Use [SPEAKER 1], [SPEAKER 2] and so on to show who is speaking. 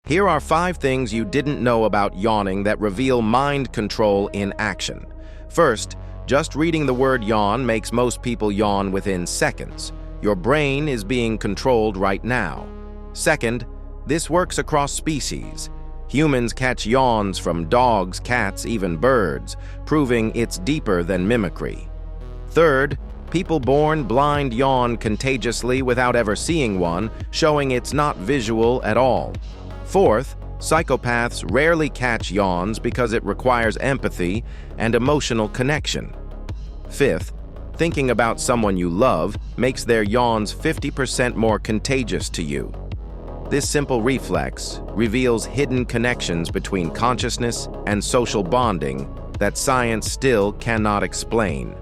[SPEAKER 1] Here are 5 things you didn't know about yawning that reveal mind control in action. First, just reading the word yawn makes most people yawn within seconds. Your brain is being controlled right now. Second, this works across species. Humans catch yawns from dogs, cats, even birds, proving it's deeper than mimicry. Third, people born blind yawn contagiously without ever seeing one, showing it's not visual at all. Fourth, psychopaths rarely catch yawns because it requires empathy and emotional connection. Fifth, thinking about someone you love makes their yawns 50% more contagious to you. This simple reflex reveals hidden connections between consciousness and social bonding that science still cannot explain.